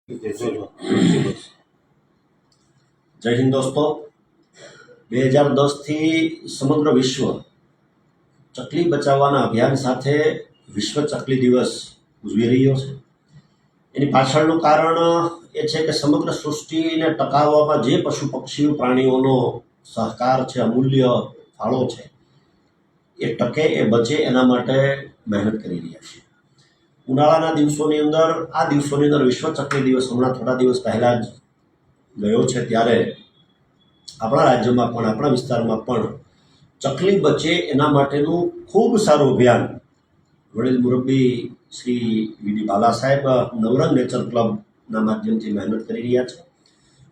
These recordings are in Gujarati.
જય હિન્દ દોસ્તો, 2010થી સમગ્ર વિશ્વ ચકલી બચાવવાના અભિયાન સાથે વિશ્વ ચકલી દિવસ ઉજવી રહ્યો છે. એની પાછળનું કારણ એ છે કે સમગ્ર સૃષ્ટિને ટકાવવામાં જે પશુ પક્ષીઓ પ્રાણીઓનો સહકાર છે, અમૂલ્ય ફાળો છે, એ ટકે, એ બચે એના માટે મહેનત કરી રહ્યા છે. ઉનાળાના દિવસોની અંદર, આ દિવસોની અંદર વિશ્વ ચકલી દિવસ હમણાં થોડા દિવસ પહેલાં જ ગયો છે, ત્યારે આપણા રાજ્યમાં પણ, આપણા વિસ્તારમાં પણ ચકલી બચે એના માટેનું ખૂબ સારું અભિયાન વડીલ મુરબ્બી શ્રી વી.ડી. બાલા સાહેબ નવરંગ નેચર ક્લબના માધ્યમથી મહેનત કરી રહ્યા છે.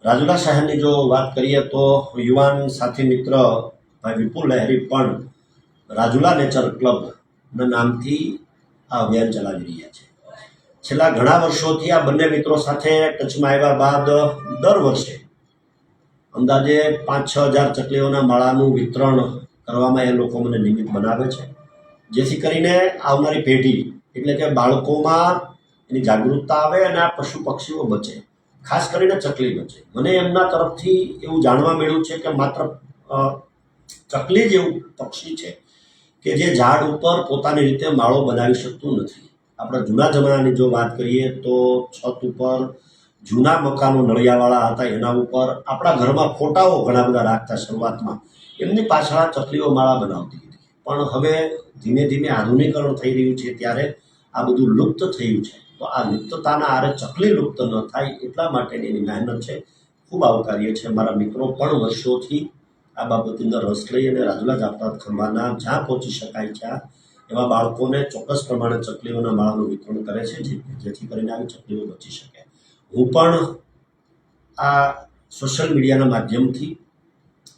રાજુલા શહેરની જો વાત કરીએ તો યુવાન સાથી મિત્ર ભાઈ વિપુલ લહેરી પણ રાજુલા નેચર ક્લબના નામથી આ અભિયાન ચલાવી રહ્યા છે. છેલ્લા ઘણા વર્ષોથી આ બંને મિત્રો સાથે ટચમાં આવ્યા બાદ દર વર્ષે અંદાજે 5-6 હજાર ચકલીઓના માળાનું વિતરણ કરવામાં એ લોકો મને નિમિત્ત બનાવે છે, જેથી કરીને આવનારી પેઢી એટલે કે બાળકોમાં એની જાગૃતતા આવે અને આ પશુ પક્ષીઓ બચે, ખાસ કરીને ચકલી બચે. મને એમના તરફથી એવું જાણવા મળ્યું છે કે માત્ર ચકલી જ એવું પક્ષી છે કે જે ઝાડ ઉપર પોતાની રીતે માળો બનાવી શકતું નથી. આપણે જૂના જમાનાની જો વાત કરીએ તો છત ઉપર જૂના મકાનો નળિયાવાળા હતા, એના ઉપર આપણા ઘરમાં ફોટાઓ ઘણા બધા રાખતા. શરૂઆતમાં એમની પાછળ આ ચકલીઓ માળા બનાવતી હતી, પણ હવે ધીમે ધીમે આધુનિકરણ થઈ રહ્યું છે, ત્યારે આ બધું લુપ્ત થયું છે. તો આ લુપ્તતાના આરે ચકલી લુપ્ત ન થાય એટલા માટેની એની મહેનત છે, ખૂબ આવકાર્ય છે. મારા મિત્રો પણ વર્ષોથી આ બાબતની અંદર રસ લઈ અને રાજુલા જાફરાબાદ ખંભાના જ્યાં પહોંચી શકાય છે એવા બાળકોને ચોક્કસ પ્રમાણે ચકલીઓના માળાનું વિતરણ કરે છે, જેથી કરીને આવી ચકલીઓ બચી શકે. હું પણ આ સોશિયલ મીડિયાના માધ્યમથી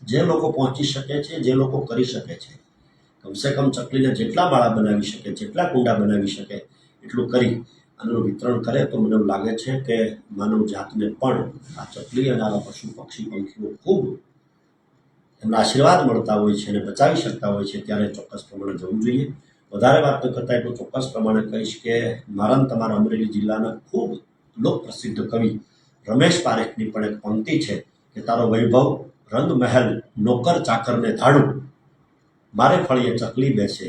જે લોકો પહોંચી શકે છે, જે લોકો કરી શકે છે, કમસે કમ ચકલીને જેટલા માળા બનાવી શકે, જેટલા કુંડા બનાવી શકે એટલું કરી આનું વિતરણ કરે તો મને એવું લાગે છે કે માનવ જાતને પણ આ ચકલી અને આવા પશુ પક્ષી પંખીઓ ખૂબ એમના આશીર્વાદ મળતા હોય છે અને બચાવી શકતા હોય છે, ત્યારે ચોક્કસ પ્રમાણે જવું જોઈએ. વધારે વાત ન કરતાં એટલું ચોક્કસ પ્રમાણે કહીશ કે મારા તમારા અમરેલી જિલ્લાના ખૂબ લોકપ્રસિદ્ધ કવિ રમેશ પારેખની પણ એક પંક્તિ છે કે તારો વૈભવ રંગ મહેલ નોકર ચાકરને ધાડું, મારે ફળીએ ચકલી બેસે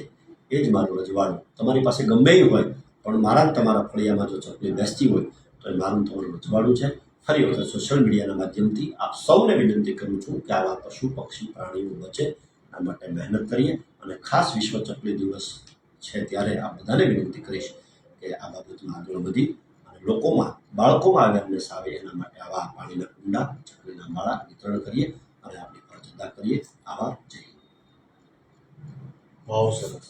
એ જ મારું રજવાડું. તમારી પાસે ગમે એ હોય, પણ મારા તમારા ફળિયામાં જો ચકલી બેસતી હોય તો એ મારું તમારું રજવાડું છે. ફરી વખત સોશિયલ મીડિયાના માધ્યમથી આપ સૌને વિનંતી કરું છું કે આવા પશુ પક્ષી પ્રાણીઓ બચે આ માટે મહેનત કરીએ. અને ખાસ વિશ્વ ચકલી દિવસ છે ત્યારે આ બધાને વિનંતી કરીશ કે આ બાબતમાં આગળ વધી અને લોકોમાં, બાળકોમાં અવેરનેસ આવે એના માટે આવા પાણીના કુંડા, ચકલીના માળા વિતરણ કરીએ અને આપણી ફરજ અદા કરીએ. આવા જય હિન્દ. બહુ સરસ.